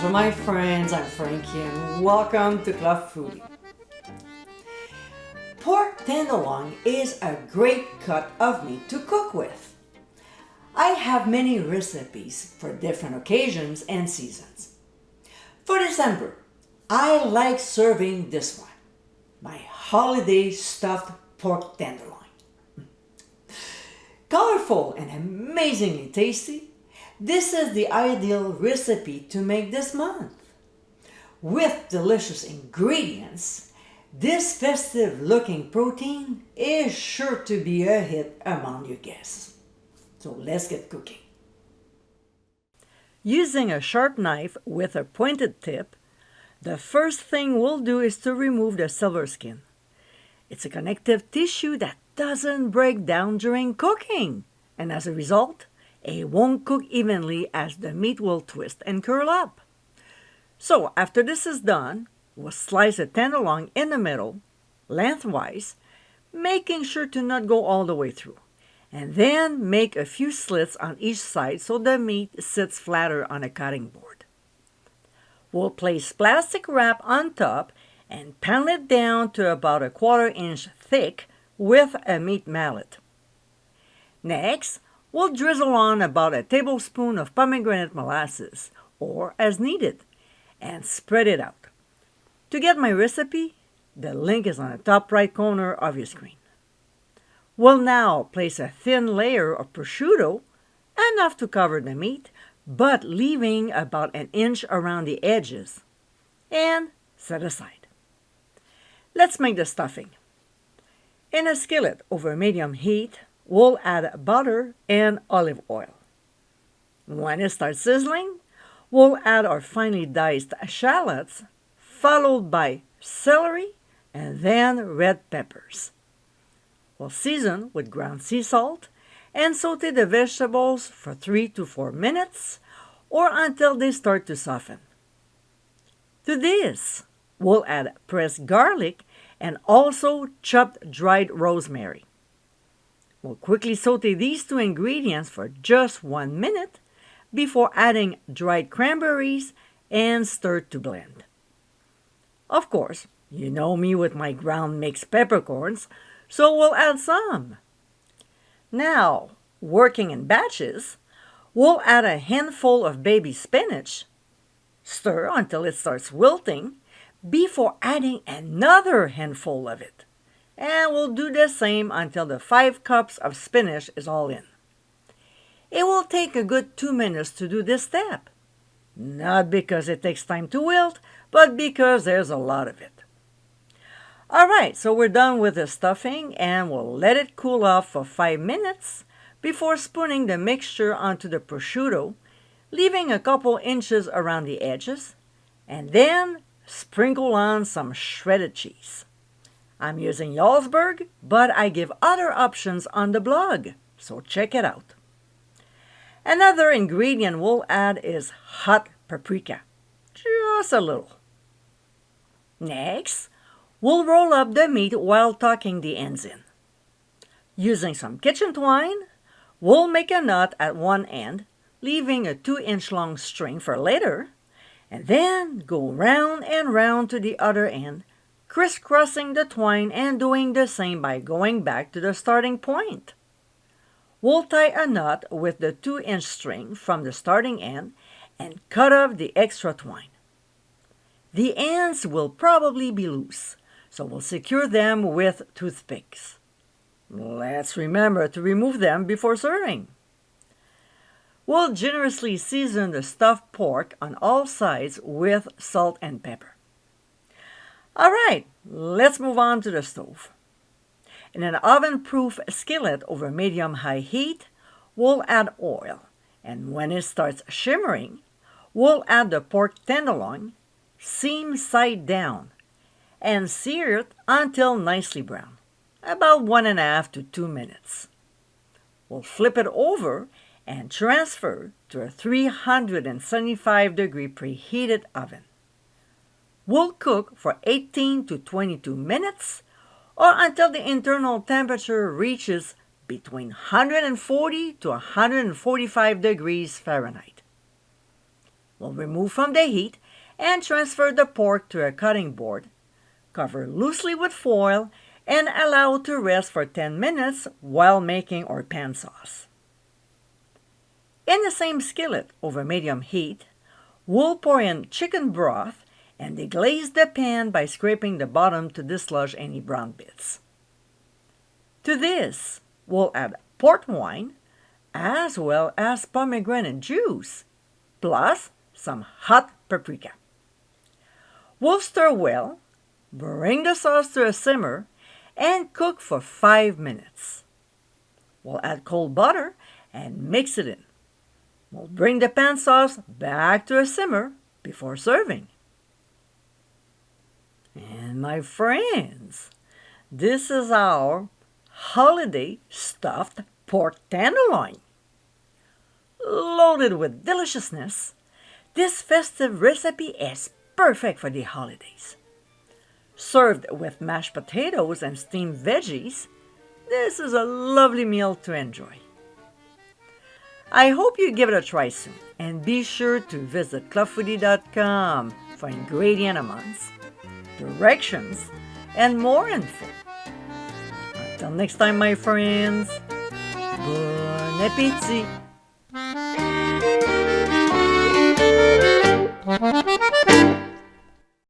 Bonjour my friends, I'm Frankie and welcome to Club Foodie. Pork tenderloin is a great cut of meat to cook with. I have many recipes for different occasions and seasons. For December, I like serving this one, my Holiday Stuffed Pork Tenderloin. Colorful and amazingly tasty, this is the ideal recipe to make this month. With delicious ingredients, this festive looking protein is sure to be a hit among your guests. So let's get cooking. Using a sharp knife with a pointed tip, the first thing we'll do is to remove the silver skin. It's a connective tissue that doesn't break down during cooking, and as a result, it won't cook evenly as the meat will twist and curl up. So after this is done, we'll slice the tenderloin in the middle, lengthwise, making sure to not go all the way through, and then make a few slits on each side so the meat sits flatter on a cutting board. We'll place plastic wrap on top and pound it down to about a 1/4 inch thick with a meat mallet. Next, we'll drizzle on about a tablespoon of pomegranate molasses, or as needed, and spread it out. To get my recipe, the link is on the top right corner of your screen. We'll now place a thin layer of prosciutto, enough to cover the meat, but leaving about an inch around the edges, and set aside. Let's make the stuffing. In a skillet over medium heat, we'll add butter and olive oil. When it starts sizzling, we'll add our finely diced shallots, followed by celery and then red peppers. We'll season with ground sea salt and saute the vegetables for 3 to 4 minutes or until they start to soften. To this, we'll add pressed garlic and also chopped dried rosemary. We'll quickly saute these two ingredients for just 1 minute before adding dried cranberries and stir to blend. Of course, you know me with my ground mixed peppercorns, so we'll add some. Now, working in batches, we'll add a handful of baby spinach, stir until it starts wilting, before adding another handful of it. And we'll do the same until the 5 cups of spinach is all in. It will take a good 2 minutes to do this step. Not because it takes time to wilt, but because there's a lot of it. Alright, so we're done with the stuffing and we'll let it cool off for 5 minutes before spooning the mixture onto the prosciutto, leaving a couple inches around the edges, and then sprinkle on some shredded cheese. I'm using Jarlsberg, but I give other options on the blog, so check it out. Another ingredient we'll add is hot paprika, just a little. Next, we'll roll up the meat while tucking the ends in. Using some kitchen twine, we'll make a knot at one end, leaving a 2-inch long string for later, and then go round and round to the other end, crisscrossing the twine and doing the same by going back to the starting point. We'll tie a knot with the 2-inch string from the starting end and cut off the extra twine. The ends will probably be loose, so we'll secure them with toothpicks. Let's remember to remove them before serving. We'll generously season the stuffed pork on all sides with salt and pepper. Alright, let's move on to the stove. In an oven-proof skillet over medium-high heat, we'll add oil, and when it starts shimmering, we'll add the pork tenderloin, seam side down, and sear it until nicely brown, about 1.5 to 2 minutes. We'll flip it over and transfer to a 375-degree preheated oven. We'll cook for 18 to 22 minutes or until the internal temperature reaches between 140 to 145 degrees Fahrenheit. We'll remove from the heat and transfer the pork to a cutting board. Cover loosely with foil and allow to rest for 10 minutes while making our pan sauce. In the same skillet over medium heat, we'll pour in chicken broth and deglaze the pan by scraping the bottom to dislodge any brown bits. To this, we'll add port wine as well as pomegranate juice, plus some hot paprika. We'll stir well, bring the sauce to a simmer, and cook for 5 minutes. We'll add cold butter and mix it in. We'll bring the pan sauce back to a simmer before serving. And my friends, this is our Holiday Stuffed Pork Tenderloin. Loaded with deliciousness, this festive recipe is perfect for the holidays. Served with mashed potatoes and steamed veggies, this is a lovely meal to enjoy. I hope you give it a try soon, and be sure to visit clubfoodie.com for ingredient amounts, directions, and more info. Until next time, my friends, bon appétit!